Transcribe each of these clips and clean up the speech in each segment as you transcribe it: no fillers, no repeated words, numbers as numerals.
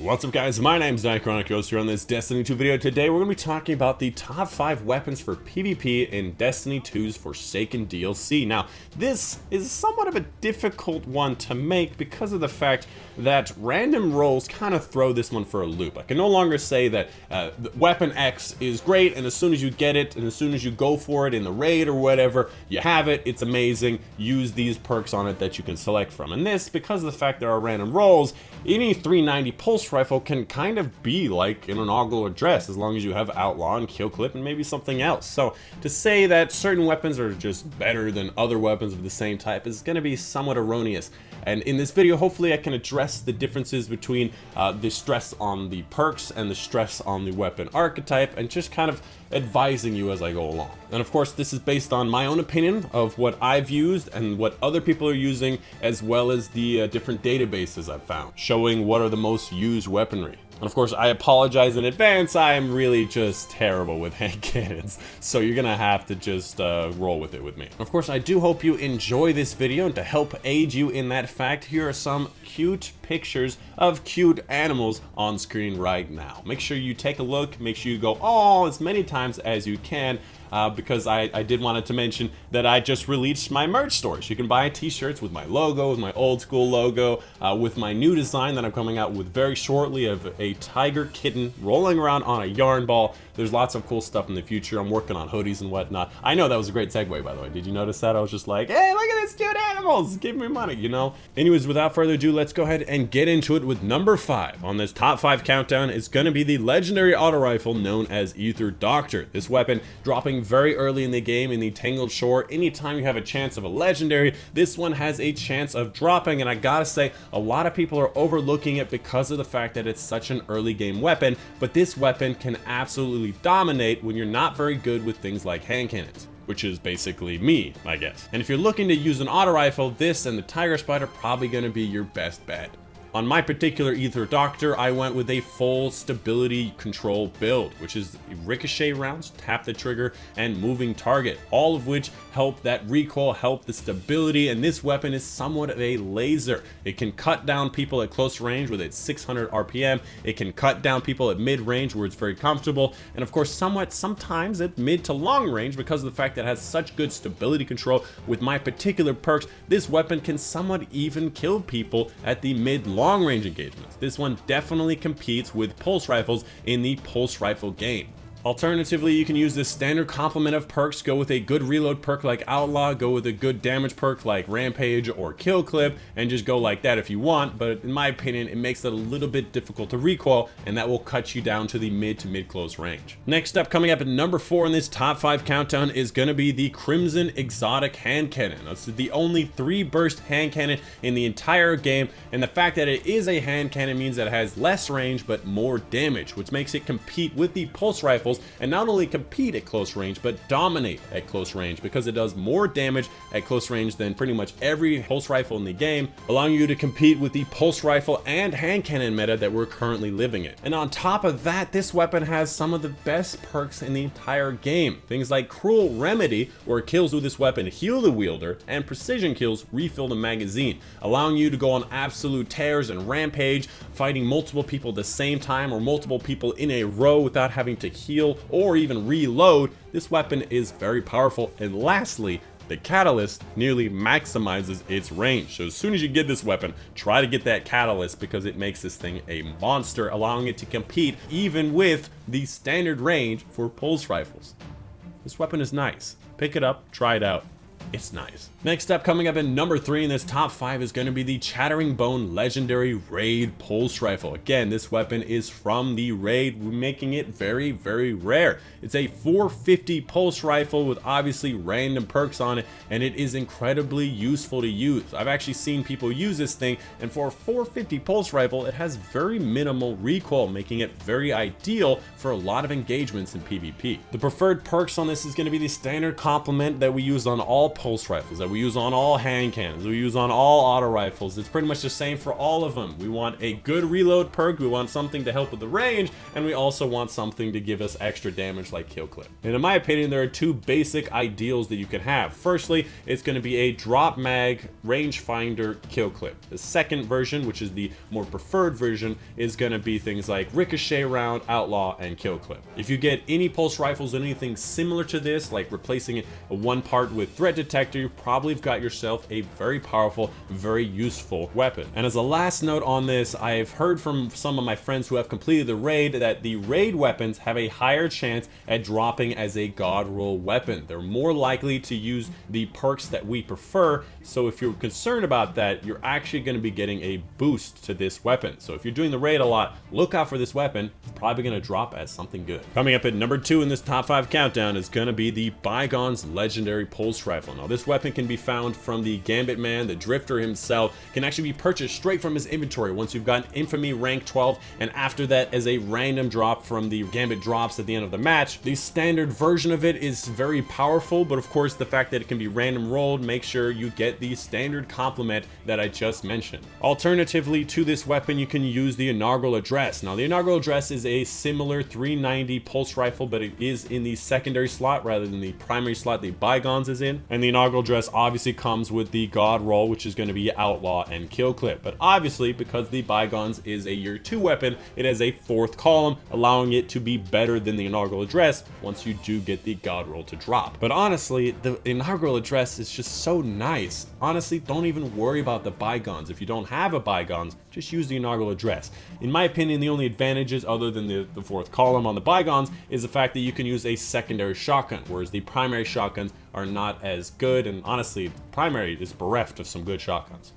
What's up guys, my name's Dychronic, host here on this Destiny 2 video. Today we're going to be talking about the top 5 weapons for PvP in Destiny 2's Forsaken DLC. Now, this is somewhat of a difficult one to make because of the fact that random rolls kind of throw this one for a loop. I can no longer say that weapon X is great and as soon as you get it and as soon as you go for it in the raid or whatever, you have it, it's amazing, use these perks on it that you can select from. And this, because of the fact there are random rolls, any 390 pulse rifle can kind of be like an Inaugural Dress as long as you have Outlaw and Kill Clip and maybe something else. So to say that certain weapons are just better than other weapons of the same type is going to be somewhat erroneous. And in this video, hopefully I can address the differences between the stress on the perks and the stress on the weapon archetype and just kind of advising you as I go along. And of course, this is based on my own opinion of what I've used and what other people are using, as well as the different databases I've found, showing what are the most used weaponry. And of course, I apologize in advance, I am really just terrible with hand cannons, so you're gonna have to just roll with it with me. Of course, I do hope you enjoy this video, and to help aid you in that fact, here are some cute pictures of cute animals on screen right now. Make sure you take a look, make sure you go oh as many times as you can, because I did want to mention that I just released my merch store. So you can buy t-shirts with my logo, with my old school logo, with my new design that I'm coming out with very shortly of a tiger kitten rolling around on a yarn ball. There's lots of cool stuff in the future. I'm working on hoodies and whatnot. I know that was a great segue, by the way. Did you notice that? I was just like, hey, look at these cute animals, give me money, you know? Anyways, without further ado, let's go ahead and get into it with number 5 on this top 5 countdown. Is going to be the legendary auto rifle known as Ether Doctor. This weapon dropping very early in the game in the Tangled Shore. Anytime you have a chance of a legendary, this one has a chance of dropping, and I gotta say, a lot of people are overlooking it because of the fact that it's such an early game weapon, but this weapon can absolutely dominate when you're not very good with things like hand cannons, which is basically me, I guess. And if you're looking to use an auto rifle, this and the Tiger Spider are probably going to be your best bet. On my particular Ether Doctor, I went with a full stability control build, which is ricochet rounds, tap the trigger, and moving target, all of which help that recoil, help the stability, and this weapon is somewhat of a laser. It can cut down people at close range with its 600 RPM, it can cut down people at mid range where it's very comfortable, and of course sometimes at mid to long range because of the fact that it has such good stability control. With my particular perks, this weapon can somewhat even kill people at the mid long range engagements. This one definitely competes with pulse rifles in the pulse rifle game. Alternatively, you can use this standard complement of perks, go with a good reload perk like Outlaw, go with a good damage perk like Rampage or Kill Clip, and just go like that if you want, but in my opinion, it makes it a little bit difficult to recoil, and that will cut you down to the mid to mid close range. Next up, coming up at number 4 in this top 5 countdown is going to be the Crimson Exotic Hand Cannon. This is the only 3 burst hand cannon in the entire game, and the fact that it is a hand cannon means that it has less range but more damage, which makes it compete with the pulse rifle and not only compete at close range but dominate at close range because it does more damage at close range than pretty much every pulse rifle in the game, allowing you to compete with the pulse rifle and hand cannon meta that we're currently living in. And on top of that, this weapon has some of the best perks in the entire game. Things like Cruel Remedy, where kills with this weapon heal the wielder, and precision kills refill the magazine, allowing you to go on absolute tears and rampage, fighting multiple people at the same time or multiple people in a row without having to heal or even reload. This weapon is very powerful. And lastly, the catalyst nearly maximizes its range. So as soon as you get this weapon, try to get that catalyst because it makes this thing a monster, allowing it to compete even with the standard range for pulse rifles. This weapon is nice. Pick it up, try it out. It's nice. Next up, coming up in number 3 in this top 5 is going to be the Chattering Bone Legendary Raid Pulse Rifle. Again, this weapon is from the raid, making it very, very rare. It's a 450 pulse rifle with obviously random perks on it, and it is incredibly useful to use. I've actually seen people use this thing, and for a 450 pulse rifle, it has very minimal recoil, making it very ideal for a lot of engagements in PvP. The preferred perks on this is going to be the standard complement that we use on all pulse rifles, that we use on all hand cannons, we use on all auto rifles. It's pretty much the same for all of them. We want a good reload perk, we want something to help with the range, and we also want something to give us extra damage like kill clip. And in my opinion, there are two basic ideals that you can have. Firstly, it's going to be a drop mag rangefinder kill clip. The second version, which is the more preferred version, is going to be things like ricochet round, outlaw, and kill clip. If you get any pulse rifles or anything similar to this, like replacing a one part with threat detector, you probably have got yourself a very powerful, very useful weapon. And as a last note on this, I've heard from some of my friends who have completed the raid that the raid weapons have a higher chance at dropping as a god roll weapon. They're more likely to use the perks that we prefer, so if you're concerned about that, you're actually going to be getting a boost to this weapon. So if you're doing the raid a lot, look out for this weapon. It's probably going to drop as something good. Coming up at number 2 in this top 5 countdown is going to be the Bygones legendary pulse rifle. Now this weapon can be found from the Gambit man, the Drifter himself, can actually be purchased straight from his inventory once you've gotten Infamy rank 12, and after that as a random drop from the Gambit drops at the end of the match. The standard version of it is very powerful, but of course the fact that it can be random rolled makes sure you get the standard complement that I just mentioned. Alternatively to this weapon, you can use the Inaugural Dress. Now the Inaugural Dress is a similar 390 pulse rifle, but it is in the secondary slot rather than the primary slot the Bygones is in. And the Inaugural Dress obviously comes with the God roll, which is going to be outlaw and kill clip. But obviously, because the Bygones is a year 2 weapon, it has a 4th column, allowing it to be better than the Inaugural Dress once you do get the God roll to drop. But honestly, the Inaugural Dress is just so nice. Honestly, don't even worry about the Bygones. If you don't have a Bygones, just use the Inaugural Dress. In my opinion, the only advantages other than the 4th column on the Bygones is the fact that you can use a secondary shotgun, whereas the primary shotguns are not as good, and honestly, primary is bereft of some good shotguns.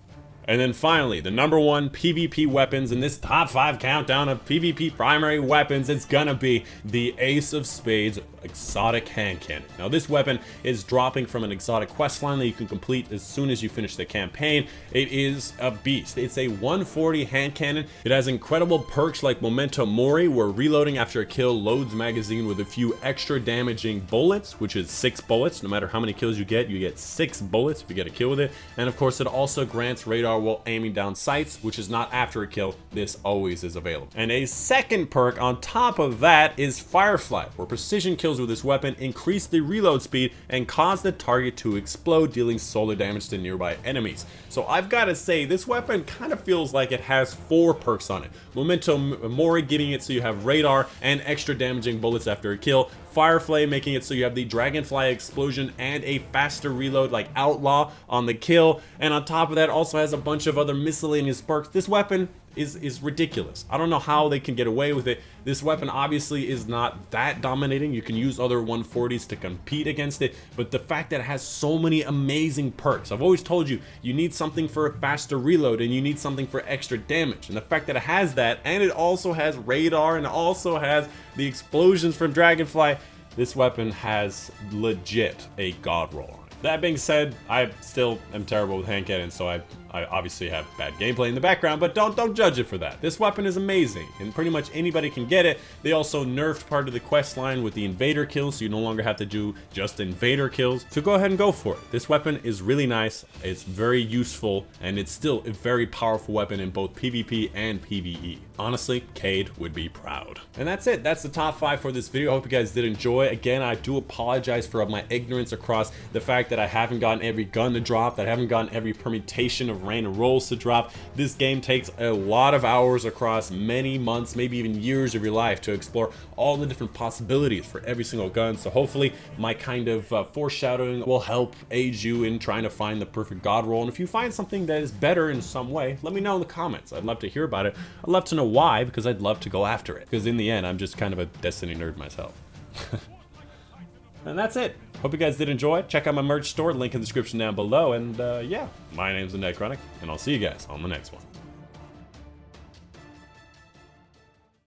And then finally, the number 1 PvP weapons in this top 5 countdown of PvP primary weapons, it's gonna be the Ace of Spades exotic hand cannon. Now this weapon is dropping from an exotic questline that you can complete as soon as you finish the campaign. It is a beast. It's a 140 hand cannon. It has incredible perks like Memento Mori, where reloading after a kill loads magazine with a few extra damaging bullets, which is 6 bullets. No matter how many kills you get 6 bullets if you get a kill with it. And of course, it also grants radar while aiming down sights, which is not after a kill. This always is available. And a second perk on top of that is Firefly, where precision kills with this weapon increase the reload speed and cause the target to explode, dealing solar damage to nearby enemies. So I've got to say, this weapon kind of feels like it has 4 perks on it. Memento Mori, giving it so you have radar and extra damaging bullets after a kill. Firefly, making it so you have the Dragonfly explosion and a faster reload like Outlaw on the kill. And on top of that, also has a bunch of other miscellaneous perks. This weapon is ridiculous. I don't know how they can get away with it. This weapon obviously is not that dominating. You can use other 140s to compete against it, but the fact that it has so many amazing perks. I've always told you, you need something for a faster reload and you need something for extra damage. And the fact that it has that, and it also has radar and it also has the explosions from Dragonfly, this weapon has legit a god roll on it. That being said, I still am terrible with hand cannons, so I obviously have bad gameplay in the background, but don't judge it for that. This weapon is amazing, and pretty much anybody can get it. They also nerfed part of the quest line with the invader kills, so you no longer have to do just invader kills. So go ahead and go for it. This weapon is really nice, it's very useful, and it's still a very powerful weapon in both PvP and PvE. Honestly, Cade would be proud. And that's it. That's the top 5 for this video. I hope you guys did enjoy. Again, I do apologize for my ignorance across the fact that I haven't gotten every gun to drop, that I haven't gotten every permutation of random rolls to drop. This game takes a lot of hours across many months, maybe even years of your life to explore all the different possibilities for every single gun. So hopefully my kind of foreshadowing will help aid you in trying to find the perfect god roll. And if you find something that is better in some way, let me know in the comments. I'd love to hear about it. I'd love to know why, because I'd love to go after it. Because in the end, I'm just kind of a Destiny nerd myself. And that's it. Hope you guys did enjoy. Check out my merch store, link in the description down below. And yeah, my name's Dychronic, and I'll see you guys on the next one.